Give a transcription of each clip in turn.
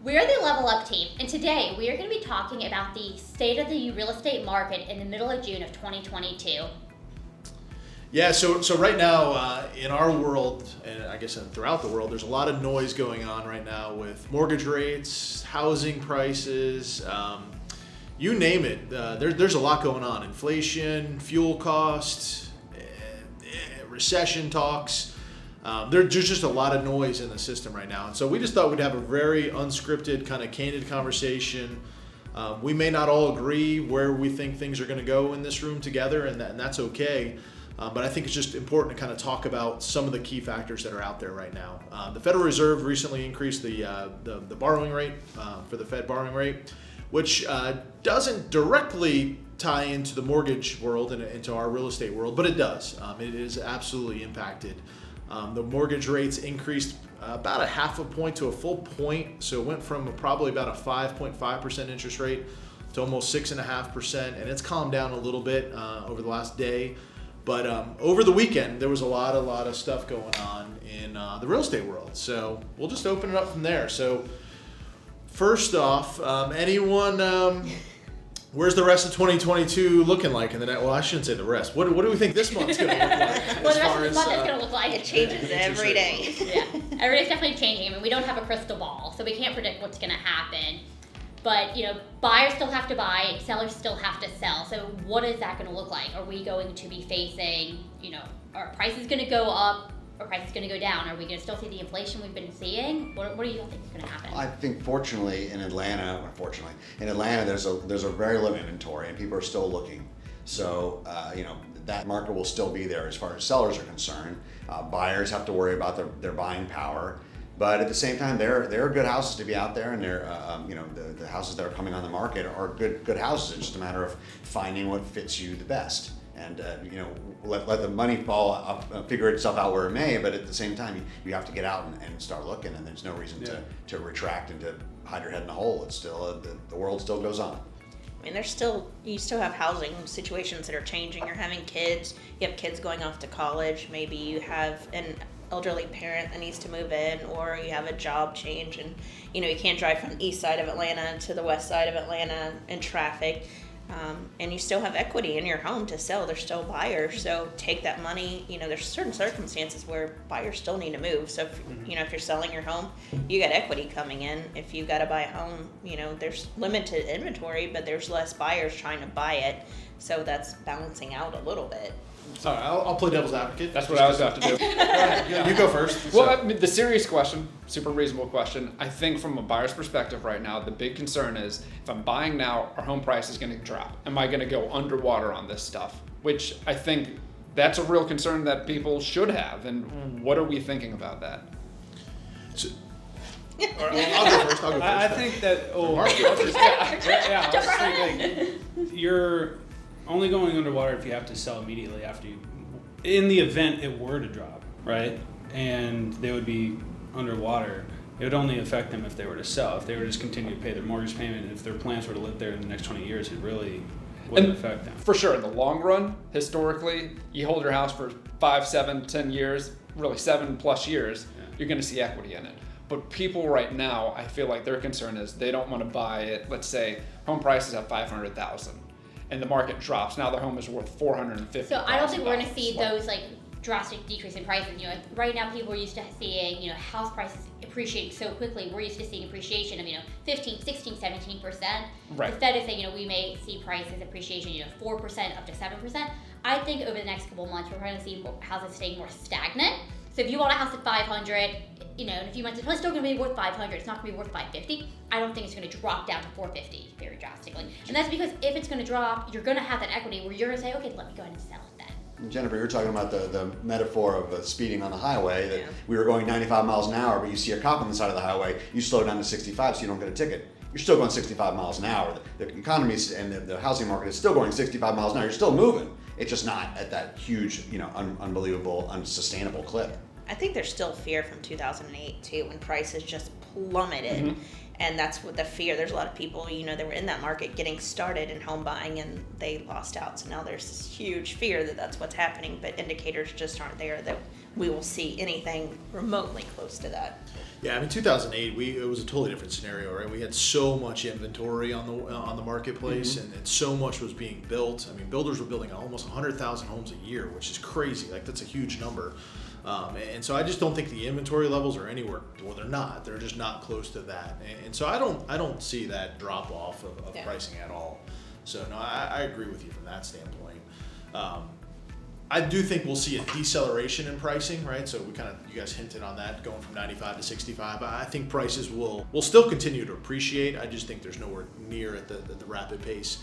We're the Level Up team, and today we are going to be talking about the state of the real estate market in the middle of June of 2022. Yeah, so right now in our world, and I guess throughout the world, there's a lot of noise going on right now with mortgage rates, housing prices, you name it. There's a lot going on. Inflation, fuel costs, recession talks. There's just a lot of noise in the system right now. And so we just thought we'd have a very unscripted, kind of candid conversation. We may not all agree where we think things are going to go in this room together, and that's okay. But I think it's just important to kind of talk about some of the key factors that are out there right now. The Federal Reserve recently increased the borrowing rate for the Fed borrowing rate, which doesn't directly tie into the mortgage world and into our real estate world, but it does. It is absolutely impacted. The mortgage rates increased about a half a point to a full point, so it went from probably about a 5.5% interest rate to almost 6.5%, and it's calmed down a little bit over the last day. But over the weekend, there was a lot of stuff going on in the real estate world. So we'll just open it up from there. So first off, anyone, where's the rest of 2022 looking like? Well, I shouldn't say the rest. What do we think this month's going to look like? Well, the rest of the month is going to look like it changes every day. Yeah, every day's definitely changing. I mean, we don't have a crystal ball, so we can't predict what's going to happen. But, buyers still have to buy, sellers still have to sell. So what is that going to look like? Are we going to be facing, are prices going to go up or prices going to go down? Are we going to still see the inflation we've been seeing? What do you think is going to happen? I think fortunately in Atlanta, there's a very low inventory and people are still looking. So, that market will still be there as far as sellers are concerned. Buyers have to worry about their buying power. But at the same time, there are good houses to be out there, and the houses that are coming on the market are good houses. It's just a matter of finding what fits you the best, and let the money fall up, figure itself out where it may. But at the same time, you have to get out and start looking, and there's no reason to retract and to hide your head in a hole. It's still the world still goes on. I mean, you still have housing situations that are changing. You're having kids. You have kids going off to college. Maybe you have an elderly parent that needs to move in, or you have a job change, and you can't drive from the east side of Atlanta to the west side of Atlanta in traffic, and you still have equity in your home to sell. There's still buyers, so take that money. There's certain circumstances where buyers still need to move. So if you're selling your home, you got equity coming in. If you got to buy a home, there's limited inventory, but there's less buyers trying to buy it, so that's balancing out a little bit. Sorry, I'll play devil's advocate. That's what I was about to do. You go first. Well, the serious question, super reasonable question. I think from a buyer's perspective right now, the big concern is if I'm buying now, our home price is going to drop. Am I going to go underwater on this stuff? Which I think that's a real concern that people should have. And what are we thinking about that? I'll go first. I think that. I was thinking you're only going underwater if you have to sell immediately after in the event it were to drop, right? And they would be underwater. It would only affect them if they were to sell. If they were to just continue to pay their mortgage payment, if their plans were to live there in the next 20 years, it really wouldn't affect them. For sure, in the long run, historically, you hold your house for 5, 7, 10 years, really 7+ years, you're going to see equity in it. But people right now, I feel like their concern is they don't want to buy it. Let's say home prices at $500,000. And the market drops. Now their home is worth $450,000. So I don't think we're going to see those drastic decrease in prices. Right now people are used to seeing house prices appreciating so quickly. We're used to seeing appreciation of 15, 16, 17%. Right. The Fed is saying we may see prices appreciation 4% up to 7%. I think over the next couple of months we're going to see houses staying more stagnant. So if you bought a house at $500, in a few months, it's still going to be worth $500. It's not going to be worth $550. I don't think it's going to drop down to $450 very drastically. And that's because if it's going to drop, you're going to have that equity where you're going to say, okay, let me go ahead and sell it then. Jennifer, you're talking about the metaphor of speeding on the highway, that we were going 95 miles an hour, but you see a cop on the side of the highway, you slow down to 65 so you don't get a ticket. You're still going 65 miles an hour. The economy and the housing market is still going 65 miles an hour. You're still moving. It's just not at that huge, unbelievable, unsustainable clip. I think there's still fear from 2008 too, when prices just plummeted, and that's what the fear. There's a lot of people, they were in that market getting started in home buying, and they lost out. So now there's this huge fear that that's what's happening, but indicators just aren't there that we will see anything remotely close to that. Yeah, I mean, 2008, it was a totally different scenario, right? We had so much inventory on the marketplace, and so much was being built. I mean, builders were building almost 100,000 homes a year, which is crazy. Like, that's a huge number. And so I just don't think the inventory levels are anywhere. Well, they're not. They're just not close to that. And so I don't see that drop off of pricing at all. So no, I agree with you from that standpoint. I do think we'll see a deceleration in pricing, right? So you guys hinted on that, going from 95 to 65. I think prices will still continue to appreciate. I just think there's nowhere near at the rapid pace.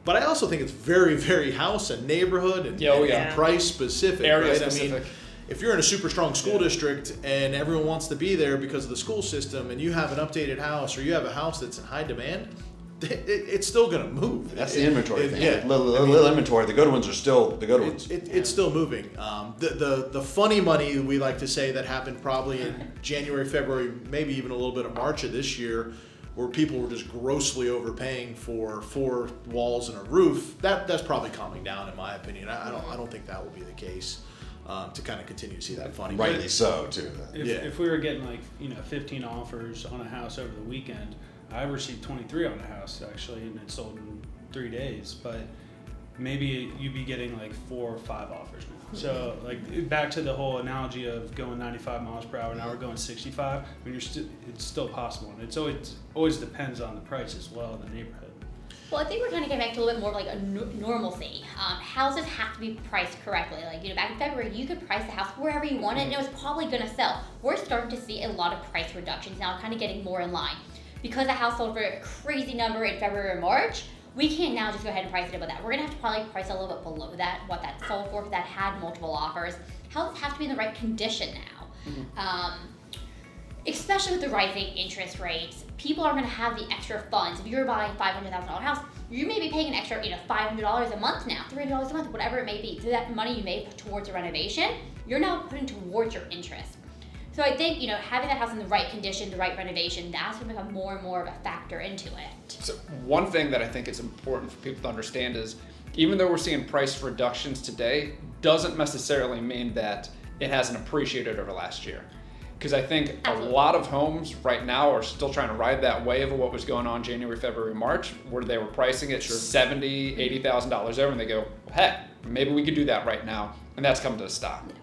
But I also think it's very, very house and neighborhood and price specific. Area right? specific. I mean, if you're in a super strong school district and everyone wants to be there because of the school system, and you have an updated house or you have a house that's in high demand, it's still going to move. That's the inventory thing. Yeah. Little inventory. The good ones are still the good ones. It's still moving. The funny money, we like to say, that happened probably in January, February, maybe even a little bit of March of this year, where people were just grossly overpaying for 4 walls and a roof. That's probably calming down, in my opinion. I don't think that will be the case. To kind of continue to see that funny. Rightly so, too. If we were getting 15 offers on a house over the weekend, I received 23 on a house actually, and it sold in 3 days. But maybe you'd be getting 4 or 5 offers now. So back to the whole analogy of going 95 miles per hour, now we're going 65. I mean, it's still possible, and it always depends on the price as well in the neighborhood. Well, I think we're kind of getting back to a little bit more of a normalcy. Houses have to be priced correctly. Back in February, you could price the house wherever you want it, and it was probably going to sell. We're starting to see a lot of price reductions now, kind of getting more in line. Because a house sold for a crazy number in February or March, we can't now just go ahead and price it above that. We're going to have to probably price a little bit below that, what that sold for, if that had multiple offers. Houses have to be in the right condition now. Especially with the rising interest rates, people are going to have the extra funds. If you're buying $500,000 house, you may be paying an extra, $500 a month now, $300 a month, whatever it may be. So that money you may put towards a renovation, you're now putting towards your interest. So I think, having that house in the right condition, the right renovation, that's going to become more and more of a factor into it. So one thing that I think is important for people to understand is, even though we're seeing price reductions today, doesn't necessarily mean that it hasn't appreciated over last year. Because I think a lot of homes right now are still trying to ride that wave of what was going on January, February, March, where they were pricing it $70,000, $80,000 over, and they go, heck, maybe we could do that right now, and that's come to a stop. Yeah.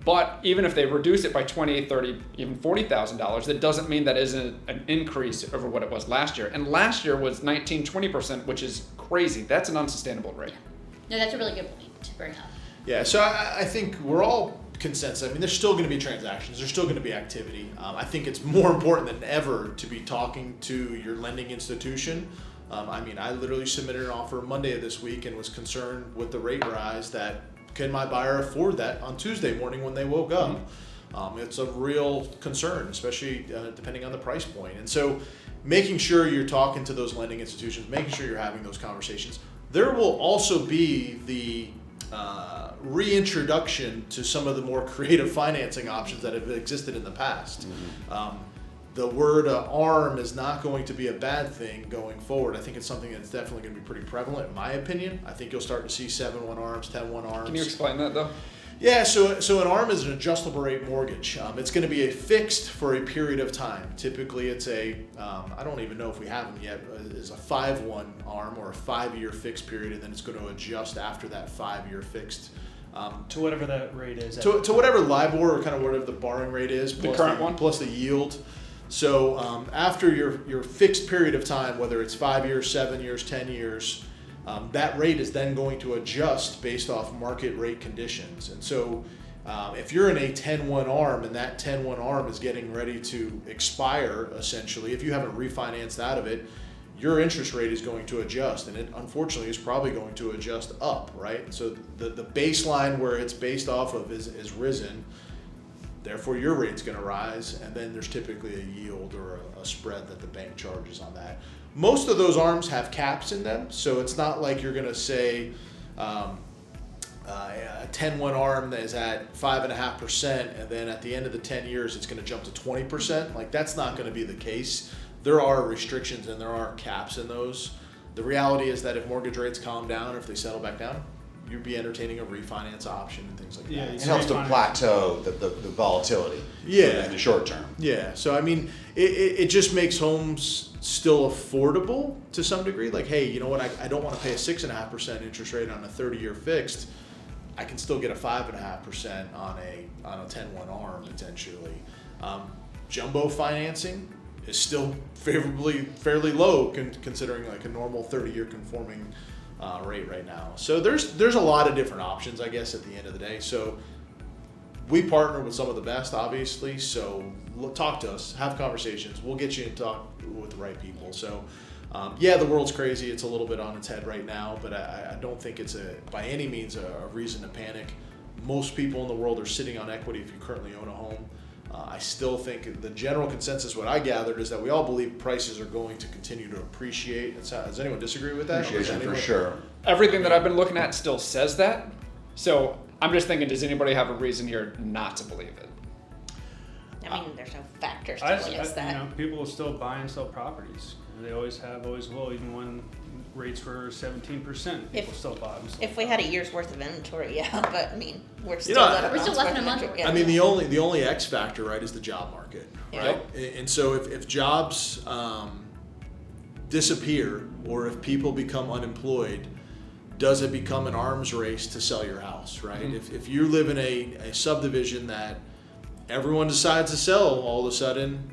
But even if they reduce it by $20,000, $30,000, even $40,000, that doesn't mean that isn't an increase over what it was last year. And last year was 19-20%, which is crazy. That's an unsustainable rate. No, that's a really good point to bring up. Yeah, so I think we're all consensus. I mean, there's still going to be transactions. There's still going to be activity. I think it's more important than ever to be talking to your lending institution. I literally submitted an offer Monday of this week and was concerned with the rate rise that can my buyer afford that on Tuesday morning when they woke up. It's a real concern, especially depending on the price point. And so making sure you're talking to those lending institutions, making sure you're having those conversations. There will also be the reintroduction to some of the more creative financing options that have existed in the past. The word ARM is not going to be a bad thing going forward. I think it's something that's definitely going to be pretty prevalent, in my opinion. I think you'll start to see 7-1 ARMs, 10-1 ARMs. Can you explain that, though? Yeah, so an ARM is an adjustable rate mortgage. It's going to be a fixed for a period of time. Typically, it's I don't even know if we have them yet, is a 5-1 ARM or a 5-year fixed period, and then it's going to adjust after that 5-year fixed. To whatever that rate is. To whatever LIBOR or kind of whatever the borrowing rate is. The current one? Plus the yield. So after your fixed period of time, whether it's 5 years, 7 years, 10 years, that rate is then going to adjust based off market rate conditions. And so if you're in a 10-1 ARM and that 10-1 ARM is getting ready to expire, essentially, if you haven't refinanced out of it, your interest rate is going to adjust, and it unfortunately is probably going to adjust up, right? So the baseline where it's based off of is risen. Therefore, your rate's going to rise, and then there's typically a yield or a spread that the bank charges on that. Most of those ARMs have caps in them, so it's not like you're going to say a 10-1 ARM that is at 5.5%, and then at the end of the 10 years, it's going to jump to 20%. Like, that's not going to be the case. There are restrictions and there are caps in those. The reality is that if mortgage rates calm down, or if they settle back down, you'd be entertaining a refinance option and things like Yeah, that. It helps to plateau the volatility Yeah. in the short term. Yeah, so I mean, it just makes homes still affordable to some degree. Like, hey, you know what? I don't want to pay a 6.5% interest rate on a 30-year fixed. I can still get a 5.5% on a 10-1 ARM potentially. Jumbo financing is still fairly low considering like a normal 30-year conforming rate right now. So there's a lot of different options, I guess, at the end of the day. So we partner with some of the best, obviously. So talk to us, have conversations. We'll get you in talk with the right people. So yeah, the world's crazy. It's a little bit on its head right now, but I don't think it's by any means a reason to panic. Most people in the world are sitting on equity if you currently own a home. I still think the general consensus, what I gathered, is that we all believe prices are going to continue to appreciate. Does anyone disagree with that? Appreciation for sure. Everything that I've been looking at still says that. So I'm just thinking, does anybody have a reason here not to believe it? I mean, there's no factors to against that. You know, people will still buy and sell properties. They always have, always will. Even when rates were 17%, people still buy them. If we had a year's worth of inventory, yeah, but I mean, we're still know, at a we're still month's less worth than a of month. inventory. I mean, the only X factor, right, is the job market, Yeah. right? And so if jobs disappear or if people become unemployed, does it become an arms race to sell your house, right? Mm-hmm. If you live in a subdivision that everyone decides to sell all of a sudden,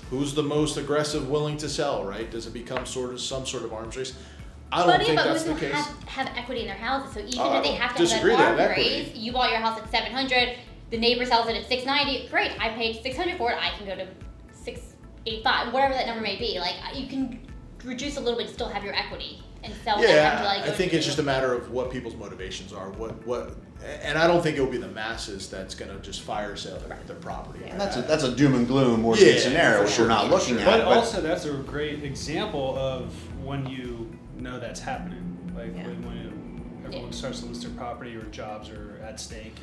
who's the most aggressive willing to sell, right? Does it become some sort of arms race? I don't think that's the case. Have equity in their houses, so even I if they don't have to disagree, have they that have arm equity. raise, you bought your house at 700, the neighbor sells it at 690, great, I paid 600 for it, I can go to 685, whatever that number may be. Like, you can reduce a little bit and still have your equity and sell that to like I go think to- it's just a matter of what people's motivations are. And I don't think it will be the masses that's going to just fire sale their property. Yeah. And that's a doom and gloom worst case scenario, for which sure. we're not looking at. But also, that's a great example of when you know that's happening. Like Yeah. when everyone starts to list their property or jobs are at stake.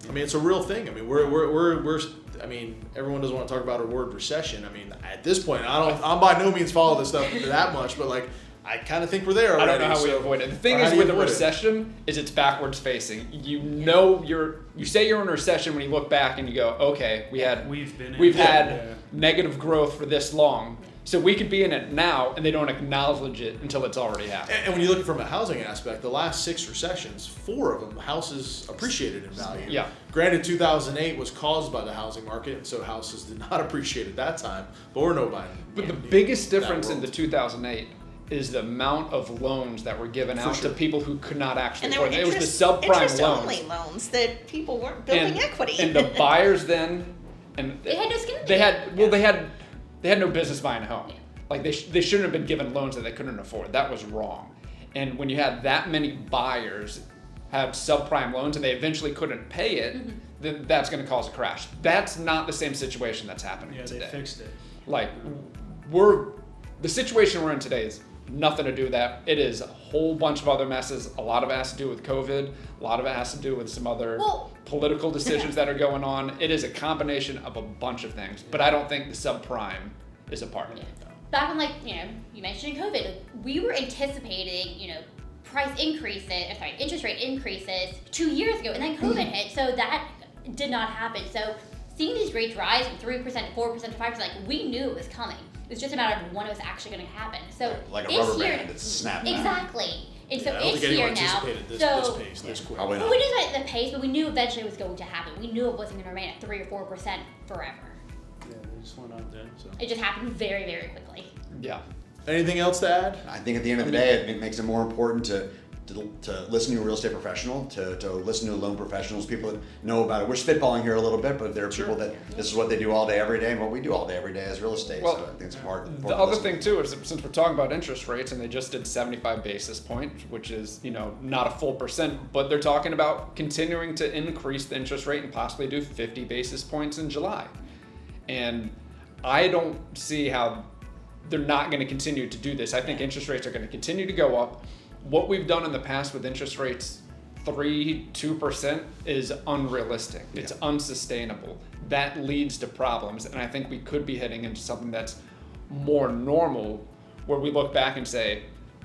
I mean, it's a real thing. I mean, we're I mean, everyone doesn't want to talk about a word recession. I mean, at this point, I'm by no means follow this stuff that much, but like, I kind of think we're there already. I don't know how we avoid it. The thing is with a recession is it's backwards facing. You say you're in a recession when you look back and you go, okay, we've had negative growth for this long. So we could be in it now and they don't acknowledge it until it's already happened. And when you look at it from a housing aspect, the last 6 recessions, 4 of them, houses appreciated in value. Yeah. Granted, 2008 was caused by the housing market, and so houses did not appreciate at that time, but we're no buying. But the biggest difference in the 2008 is the amount of loans that were given out to people who could not actually And there were afford it. It was the subprime loans. interest-only loans that people weren't building equity. And the buyers then, and They had no skin in the game. they had no business buying a home. Like they shouldn't have been given loans that they couldn't afford. That was wrong. And when you had that many buyers have subprime loans and they eventually couldn't pay it, then that's going to cause a crash. That's not the same situation that's happening Yeah, today. they fixed it. Like the situation we're in today is nothing to do with that. It is a whole bunch of other messes. A lot of it has to do with COVID. A lot of it has to do with some other political decisions that are going on. It is a combination of a bunch of things. But I don't think the subprime is a part of it. Back when, like, you mentioned COVID, like, we were anticipating, interest rate increases 2 years ago, and then COVID hit, so that did not happen. So seeing these rates rise from 3% to 4% to 5%, like, we knew it was coming. It was just a matter of when it was actually going to happen. So Like a it's rubber here, band, it's snapping. exactly. And so I don't it's think anyone here now. anticipated this pace, this quick. Probably Well, not. we knew the pace, but we knew eventually it was going to happen. We knew it wasn't going to remain at 3 or 4% forever. Yeah, they just went up there. So. It just happened very, very quickly. Yeah. Anything else to add? I think at the end of the day, it makes it more important to listen to a real estate professional, to listen to loan professionals, people that know about it. We're spitballing here a little bit, but there are people that this is what they do all day, every day, and what we do all day, every day as real estate. Well, so I think it's important. The other thing too is that since we're talking about interest rates and they just did 75 basis points, which is, not a full percent, but they're talking about continuing to increase the interest rate and possibly do 50 basis points in July. And I don't see how they're not going to continue to do this. I think interest rates are going to continue to go up. What we've done in the past with interest rates 2% is unrealistic. It's unsustainable. That leads to problems, and I think we could be heading into something that's more normal, where we look back and say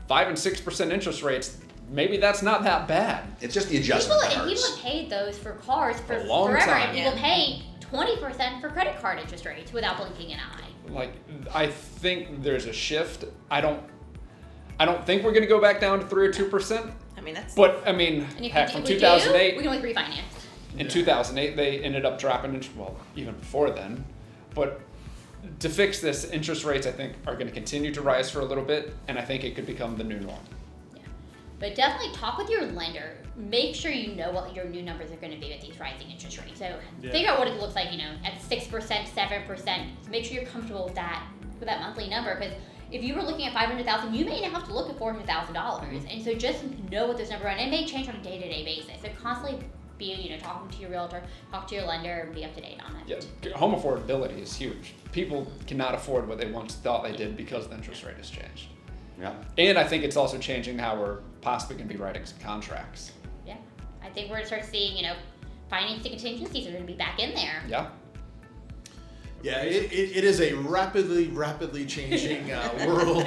5 and 6% interest rates, maybe that's not that bad. It's just the adjustment that hurts. People have paid those for cars for A long forever, time. and people pay 20% for credit card interest rates without blinking an eye. Like, I think there's a shift. I don't think we're going to go back down to 3 or 2%. I mean, that's. But I mean, And if heck, we from do, 2008, we can always refinance. in 2008 they ended up dropping, well, even before then. But to fix this, interest rates I think are going to continue to rise for a little bit, and I think it could become the new norm. Yeah. But definitely talk with your lender. Make sure you know what your new numbers are going to be with these rising interest rates. So figure out what it looks like, at 6%, 7%. So make sure you're comfortable with that monthly number, because if you were looking at $500,000, you may now have to look at $400,000, and so just know what those numbers are. And it may change on a day-to-day basis. So constantly be, talking to your realtor, talk to your lender, and be up to date on it. Yeah, home affordability is huge. People cannot afford what they once thought they did because the interest rate has changed. Yeah. And I think it's also changing how we're possibly going to be writing some contracts. Yeah, I think we're going to start seeing, financing contingencies are going to be back in there. Yeah. Yeah, it is a rapidly changing world.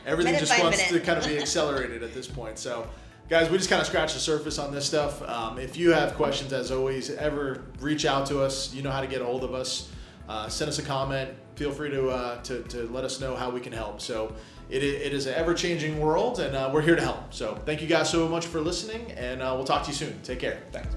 Everything Minute just by wants minute. to kind of be accelerated at this point. So, guys, we just kind of scratched the surface on this stuff. If you have questions, as always, ever reach out to us. You know how to get a hold of us. Send us a comment. Feel free to let us know how we can help. So it is an ever-changing world, and we're here to help. So thank you guys so much for listening, and we'll talk to you soon. Take care. Thanks.